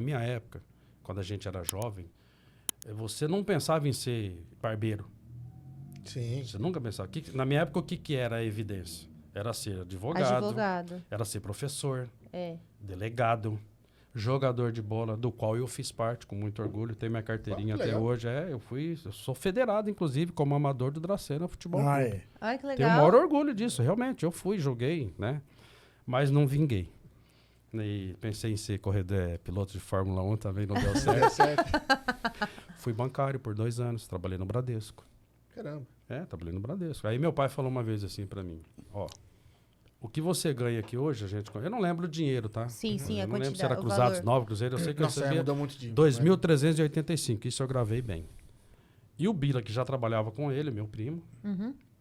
minha época, quando a gente era jovem, você não pensava em ser barbeiro. Sim. Você nunca pensava. Na minha época, o que era a evidência? Era ser advogado. Era ser professor, delegado, jogador de bola, do qual eu fiz parte com muito orgulho. Tenho minha carteirinha até hoje. Eu sou federado, inclusive, como amador do Dracena Futebol Clube. Ai, que legal. Tenho o maior orgulho disso, realmente. Eu joguei, né? Mas não vinguei. E pensei em ser piloto de Fórmula 1, também não deu certo. Fui bancário por 2 anos, trabalhei no Bradesco. Caramba. Trabalhei no Bradesco. Aí meu pai falou uma vez assim pra mim, o que você ganha aqui hoje, eu não lembro o dinheiro, tá? Sim, eu a não quantidade, lembro se era Cruzados, 9 Cruzeiro, eu sei que eu recebia mudou muito de 2.385, isso eu gravei bem. E o Bila, que já trabalhava com ele, meu primo,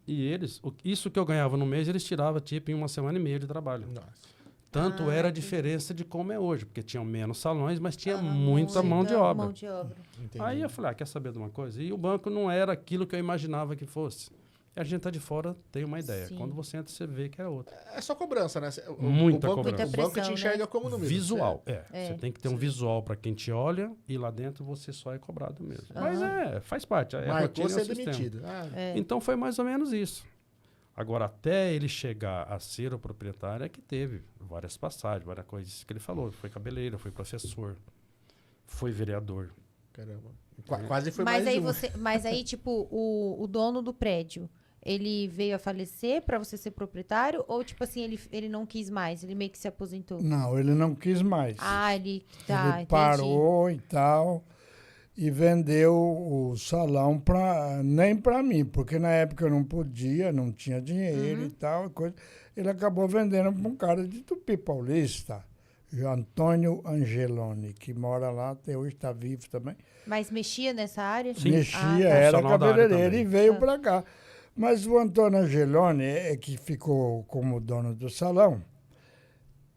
e eles, isso que eu ganhava no mês, eles tiravam tipo em 1 semana e meia de trabalho. Nossa. Tanto era a diferença de como é hoje, porque tinham menos salões, mas tinha muita mão de obra. Entendi. Aí eu falei, quer saber de uma coisa? E o banco não era aquilo que eu imaginava que fosse. E a gente tá de fora, tem uma ideia. Sim. Quando você entra, você vê que é outra. É só cobrança, né? Muita banco, cobrança. O banco te enxerga como número. Visual, Você tem que ter um visual para quem te olha e lá dentro você só é cobrado mesmo. Mas faz parte. Marcou ser sistema. demitido. Então foi mais ou menos isso. Agora, até ele chegar a ser o proprietário, é que teve várias passagens, várias coisas que ele falou. Foi cabeleireiro, foi professor, foi vereador. Caramba. Quase foi mas mais aí de um. Mas aí, tipo, o dono do prédio, ele veio a falecer pra você ser proprietário? Ou, tipo assim, ele não quis mais? Ele meio que se aposentou? Não, ele não quis mais. Ele Ele parou e tal, e vendeu o salão nem para mim, porque na época eu não podia, não tinha dinheiro e tal. Coisa. Ele acabou vendendo para um cara de Tupi Paulista, Antônio Angeloni, que mora lá, até hoje está vivo também. Mas mexia nessa área? Sim. Mexia, era cabeleireiro e veio para cá. Mas o Antônio Angeloni, que ficou como dono do salão,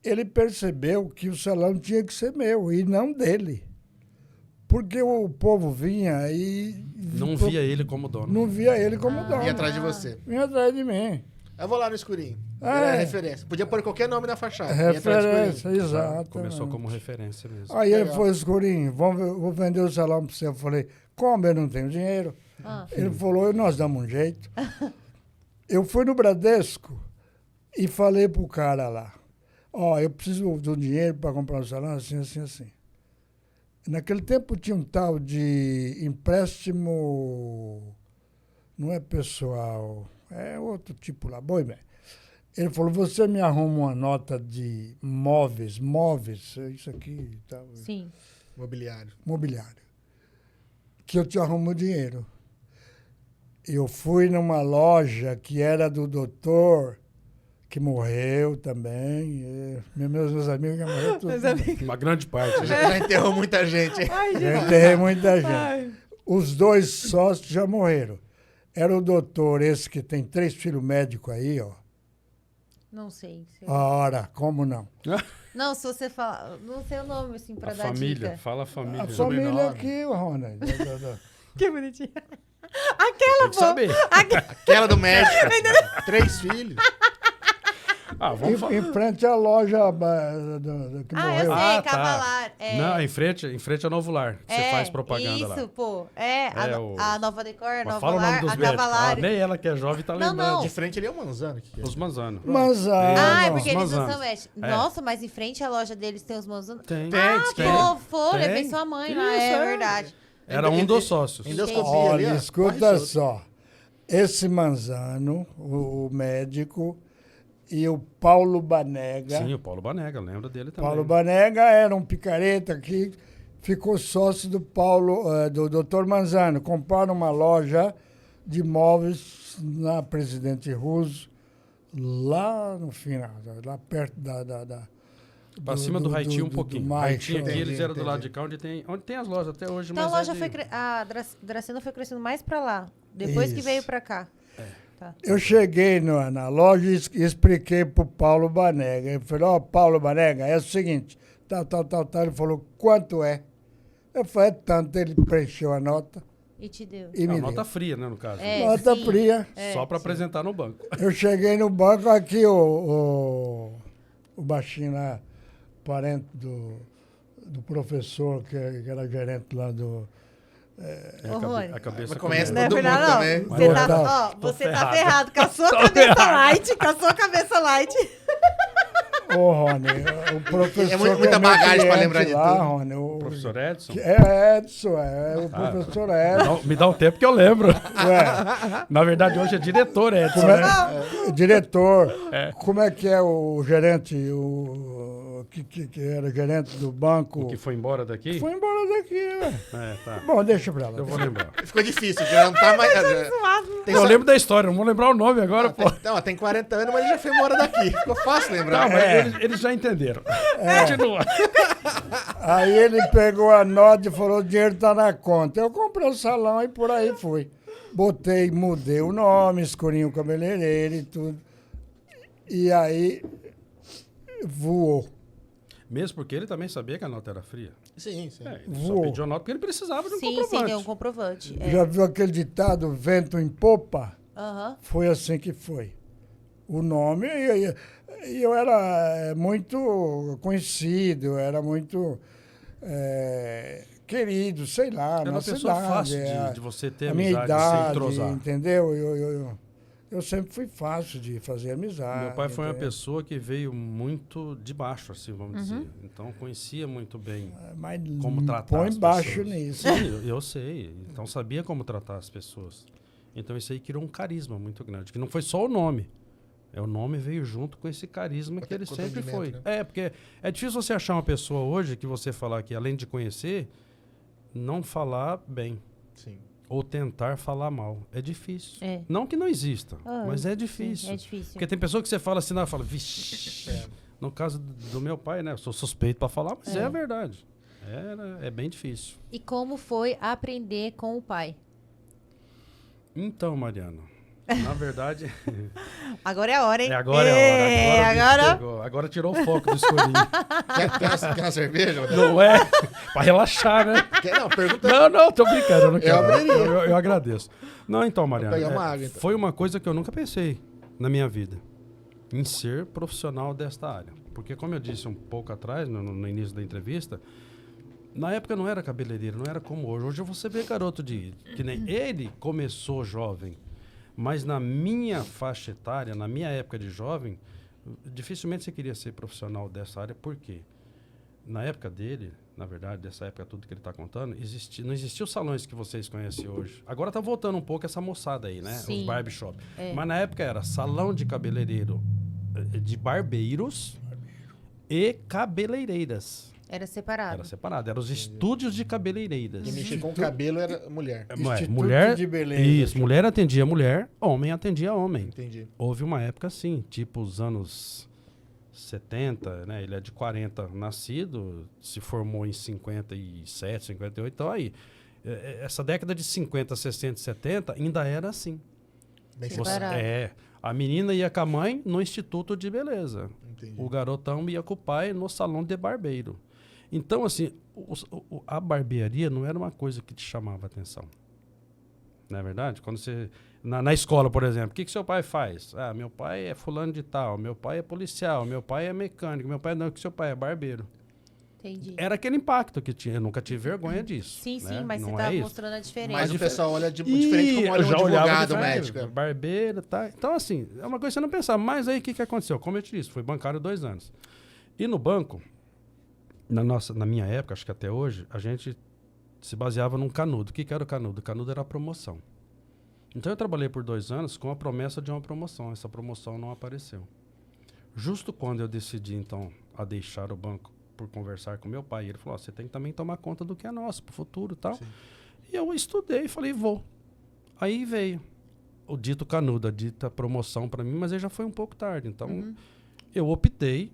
ele percebeu que o salão tinha que ser meu e não dele. Porque o povo vinha e... Não via ele como dono. Não via ele como dono. Ia atrás de você. Vinha atrás de mim. Eu vou lá no escurinho. Era referência. Podia pôr qualquer nome na fachada. Referência, exato. Começou como referência mesmo. Aí ele falou, escurinho, vou vender o salão para você. Eu falei, como? Eu não tenho dinheiro. Ele falou, nós damos um jeito. Eu fui no Bradesco e falei pro cara lá, eu preciso do dinheiro para comprar um salão, assim, assim, assim. Naquele tempo tinha um tal de empréstimo, não é pessoal, é outro tipo lá, boi, bem. Ele falou, você me arruma uma nota de móveis, isso aqui e tal. Sim. Mobiliário. Que eu te arrumo o dinheiro. Eu fui numa loja que era do doutor, que morreu também. Meus amigos já morreram tudo. Uma grande parte. Já enterrou muita gente. Já enterrei muita gente. Os 2 sócios já morreram. Era o doutor, esse que tem 3 filhos médicos aí, ó. Não sei. Ora, como não? Não, se você falar... Não sei o nome, assim, pra dar família, dica. fala a família. A família aqui, Ronald. Que bonitinho. Tem que saber. Aquela do médico. 3 filhos. Vamos falar. Em frente à loja que morreu. Eu sei, tá. Cavalar. Não, em frente ao Novo Lar. Você faz propaganda lá. Isso, pô. A Nova Decor, a Mas Nova fala o nome Lar, dos a médicos. Cavalar. Nem ela que é jovem tá lembrando. De frente ali é o Manzano. Os Manzano. É porque eles Manzano. não são médicos. Nossa, mas em frente à loja deles tem os Manzano. Tem. Pô, levei sua mãe lá, é verdade. Era um dos sócios. Endoscopia ali, Olha, escuta só. Esse Manzano, o médico, e o Paulo Banega. Sim, o Paulo Banega, lembra dele também. Paulo Banega era um picareta que ficou sócio do do Dr. Manzano. Compraram uma loja de móveis na Presidente Russo, lá no final, lá perto Pra cima do Haiti um pouquinho. Haiti aqui, eles eram do lado de cá, onde tem as lojas até hoje. Então mas a loja a Dracena foi crescendo mais pra lá, depois que veio pra cá. Tá. Eu cheguei na loja e expliquei pro Paulo Banega. Ele falou, Paulo Banega, é o seguinte, tal. Ele falou, quanto é? Eu falei, tanto. Ele preencheu a nota. E te deu. E me nota deu. fria, né, no caso. Nota fria. Só pra apresentar no banco. Eu cheguei no banco, aqui o baixinho lá, parente do professor, que era gerente lá do... A cabeça conhece Não é todo mundo verdade, também. não. Você tá ferrado com a sua cabeça light. Com a sua cabeça light. Ô, Rony, o professor... É muita bagagem pra lembrar de lá, tudo. Rony, O professor Edson? Edson, o professor Edson. Me dá um tempo que eu lembro. Ué, Na verdade, hoje é diretor Edson, como né? diretor, como é que é o gerente, que era gerente do banco? O que foi embora daqui? Foi embora daqui, velho. Tá. Bom, deixa pra lá. Eu vou lembrar. Ficou difícil, já não tá mais... Tem Eu só- lembro da história, não vou lembrar o nome agora, pô. Tem 40 anos, mas ele já foi embora daqui. Ficou fácil lembrar. Tá, mas eles já entenderam. Continua. Aí ele pegou a nota e falou, o dinheiro tá na conta. Eu comprei o salão e por aí fui. Mudei o nome, escurinho o cabeleireiro e tudo. E aí voou. Mesmo porque ele também sabia que a nota era fria. Sim. Ele só Voou. pediu a nota porque ele precisava de um Sim, comprovante. deu um comprovante. Já viu aquele ditado, vento em popa? Aham. Foi assim que foi. O nome, e eu era muito conhecido, era muito querido, sei lá, Era na uma pessoa cidade. fácil de você ter a minha amizade, se idade, entrosar. entendeu? Eu sempre fui fácil de fazer amizade. Meu pai foi uma entendeu? pessoa que veio muito de baixo, assim, vamos dizer. Então, conhecia muito bem Mas como tratar põe as baixo pessoas. nisso. Sim, eu sei. Então, sabia como tratar as pessoas. Então, isso aí criou um carisma muito grande, que não foi só o nome. O nome veio junto com esse carisma que ele sempre foi. Né? Porque é difícil você achar uma pessoa hoje que você falar que, além de conhecer, não falar bem. Sim. Ou tentar falar mal. É difícil. É. Não que não exista, mas é difícil. Sim, é difícil. Porque tem pessoa que você fala assim, fala, vixe. No caso do meu pai, né? Eu sou suspeito para falar, mas é a verdade. É bem difícil. E como foi aprender com o pai? Então, Mariana, na verdade... Agora é a hora, hein? Agora é a hora. Agora... Pegou. Agora tirou o foco do escurinho. Quer uma cerveja? Não é? Para relaxar, né? Não, pergunta. Não, tô brincando. Eu não quero. abriria. Eu agradeço. Não, então, Mariana, Vou pegar uma água, então. foi uma coisa que eu nunca pensei na minha vida, em ser profissional desta área. Porque, como eu disse um pouco atrás, no início da entrevista, na época não era cabeleireiro, não era como hoje. Hoje você vê garoto que nem ele começou jovem, mas na minha faixa etária, na minha época de jovem, dificilmente você queria ser profissional dessa área. Por quê? Na época dele, na verdade, dessa época tudo que ele está contando, não existiam os salões que vocês conhecem hoje. Agora está voltando um pouco essa moçada aí, né? Sim. Os barbershop. Mas na época era salão de cabeleireiro, de barbeiros e cabeleireiras. Era separado. Era separado. Eram os estúdios de cabeleireiras. Quem mexia com o cabelo era mulher. Instituto Mulher, de beleza. isso, mulher atendia mulher, homem atendia homem. Entendi. Houve uma época assim, tipo os anos 70, né? Ele é de 40 nascido, se formou em 57, 58, então aí. Essa década de 50, 60, 70 ainda era assim. Bem Separado. A menina ia com a mãe no instituto de beleza. Entendi. O garotão ia com o pai no salão de barbeiro. Então, assim, a barbearia não era uma coisa que te chamava a atenção. Não é verdade? Quando você... Na escola, por exemplo, o que seu pai faz? Ah, meu pai é fulano de tal, meu pai é policial, meu pai é mecânico, meu pai não, que seu pai é barbeiro. Entendi. Era aquele impacto que tinha. Eu nunca tive vergonha disso. Sim, né? mas não você é tá isso. mostrando a diferença. Mas o pessoal olha diferente como olha eu um já olhava advogado diferente, médico. barbeiro, tá? Então, assim, é uma coisa que você não pensava. Mas aí, o que aconteceu? Como eu te disse, fui bancário 2 anos. E no banco, na minha época, acho que até hoje, a gente se baseava num canudo. O que era o canudo? O canudo era a promoção. Então, eu trabalhei por 2 anos com a promessa de uma promoção. Essa promoção não apareceu. Justo quando eu decidi, então, a deixar o banco por conversar com meu pai, ele falou, você tem que também tomar conta do que é nosso, pro futuro e tal. Sim. E eu estudei e falei, vou. Aí veio o dito canudo, a dita promoção para mim, mas aí já foi um pouco tarde. Então, eu optei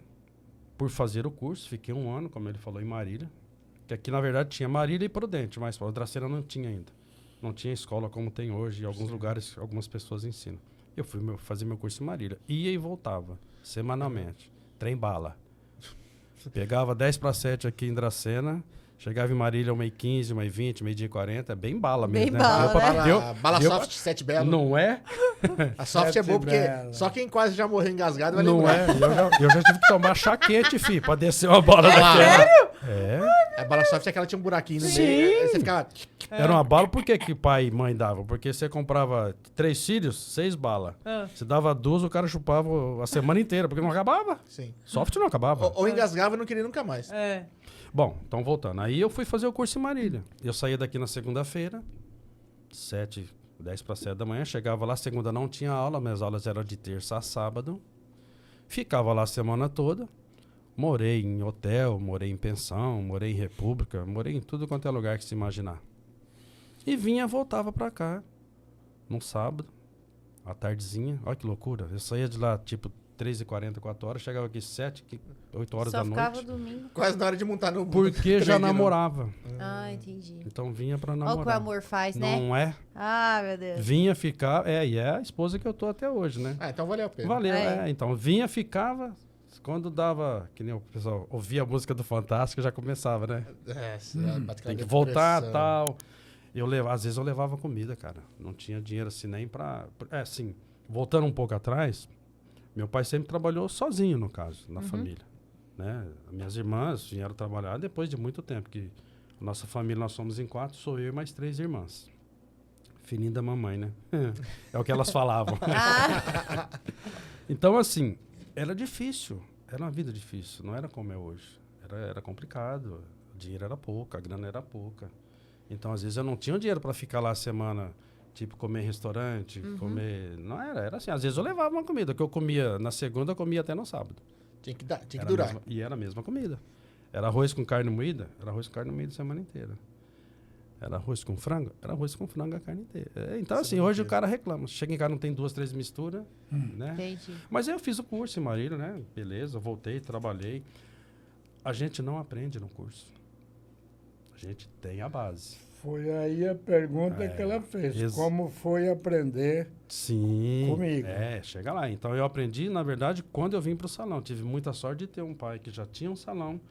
por fazer o curso, fiquei 1 ano, como ele falou, em Marília, que aqui, na verdade, tinha Marília e Prudente, mas a Dracena não tinha ainda. Não tinha escola como tem hoje, em alguns lugares, algumas pessoas ensinam. Eu fui fazer meu curso em Marília. Ia e voltava, semanalmente. Trem-bala. Pegava 10 para 7 aqui em Dracena, chegava em Marília 1h15, 1h20, 1h40, é bem bala mesmo. Bem bala, né? Bala soft 7 belo. Não é? A soft é boa porque belo. só quem quase já morreu engasgado vai Não lembrar. é? Eu já tive que tomar chaquete, filho, pra descer uma bola daquela. Sério? É. A bala soft é aquela que tinha um buraquinho no Sim. meio. Aí você ficava... Era uma bala, por que pai e mãe davam? Porque você comprava 3 filhos, 6 balas. Você dava 2, o cara chupava a semana inteira, porque não acabava. Sim. Soft não acabava. Ou engasgava e não queria nunca mais. Bom, então voltando. Aí eu fui fazer o curso em Marília. Eu saía daqui na segunda-feira, 10 para 7 da manhã. Chegava lá, segunda não tinha aula, minhas aulas eram de terça a sábado. Ficava lá a semana toda. Morei em hotel, morei em pensão, morei em república, morei em tudo quanto é lugar que se imaginar. E voltava pra cá, num sábado, à tardezinha. Olha que loucura. Eu saía de lá, tipo, 3h40, 4 horas, chegava aqui 7, 8 horas da noite. Só ficava domingo. Quase na hora de montar no... Porque já namorava. Entendi. Então vinha pra namorar. Olha o que o amor faz, né? Não é? Ah, meu Deus. Vinha ficar, e é a esposa que eu tô até hoje, né? Então valeu a pena. Valeu, então vinha, ficava, quando dava, que nem o pessoal ouvia a música do Fantástico, já começava, né? Tem que voltar, tal. Às vezes eu levava comida, cara. Não tinha dinheiro assim nem pra... assim, voltando um pouco atrás, meu pai sempre trabalhou sozinho, no caso, na família, né? Minhas irmãs vieram trabalhar depois de muito tempo, que nossa família, nós somos em 4, sou eu e mais 3 irmãs. Filhinho da mamãe, né? É o que elas falavam. Então, assim, era difícil. Era uma vida difícil. Não era como é hoje. Era complicado. O dinheiro era pouco, a grana era pouca. Então, às vezes, eu não tinha dinheiro para ficar lá a semana, tipo, comer em restaurante, comer... Não era assim. Às vezes, eu levava uma comida que eu comia na segunda, eu comia até no sábado. Tinha que durar. E era a mesma comida. Era arroz com carne moída? Era arroz com carne moída a semana inteira. Era arroz com frango? Era arroz com frango a carne inteira. Então, assim, hoje o cara reclama. Chega em casa, não tem 2, 3 misturas, né? Entendi. Mas aí eu fiz o curso em Marília, né? Beleza, voltei, trabalhei. A gente não aprende no curso. A gente tem a base. Foi aí a pergunta que ela fez. Como foi aprender comigo? Chega lá. Então, eu aprendi, na verdade, quando eu vim para o salão. Tive muita sorte de ter um pai que já tinha um salão,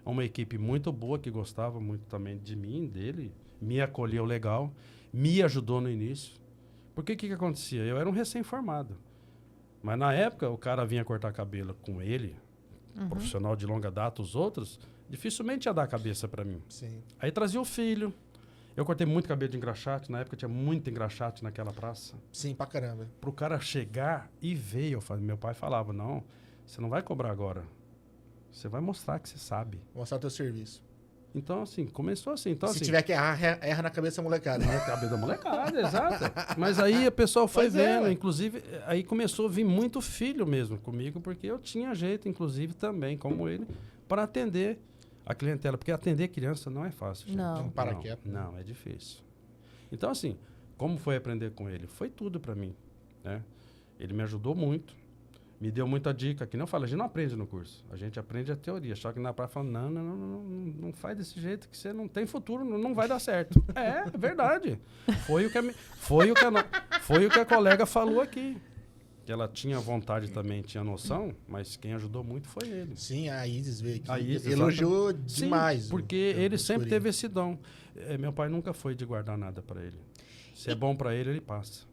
uma equipe muito boa, que gostava muito também de mim, dele, me acolheu legal, me ajudou no início. Porque o que acontecia? Eu era um recém-formado. Mas na época, o cara vinha cortar cabelo com ele, profissional de longa data, os outros, dificilmente ia dar a cabeça para mim. Sim. Aí trazia o filho. Eu cortei muito cabelo de engraxate, na época tinha muito engraxate naquela praça. Sim, pra caramba. Pro cara chegar e ver, meu pai falava, não, você não vai cobrar agora. Você vai mostrar que você sabe. Mostrar o teu serviço. Então, assim, começou assim. Então, Se assim, tiver que errar, erra na cabeça da molecada. Na cabeça da molecada, exato. Mas aí a pessoa foi vendo, inclusive, aí começou a vir muito filho mesmo comigo, porque eu tinha jeito, inclusive, também, como ele, para atender a clientela. Porque atender criança não é fácil. Gente. Não. Não, é difícil. Então, assim, como foi aprender com ele? Foi tudo para mim, né? Ele me ajudou muito. Me deu muita dica, que não fala, a gente não aprende no curso, a gente aprende a teoria, só que na praia fala, não faz desse jeito que você não tem futuro, não vai dar certo. É verdade. Foi o que a colega falou aqui, que ela tinha vontade também, tinha noção, mas quem ajudou muito foi ele. Sim, a Isis veio aqui, a Isis, elogiou demais. Sim, porque ele sempre teve esse dom. Meu pai nunca foi de guardar nada para ele. Se é bom para ele, ele passa.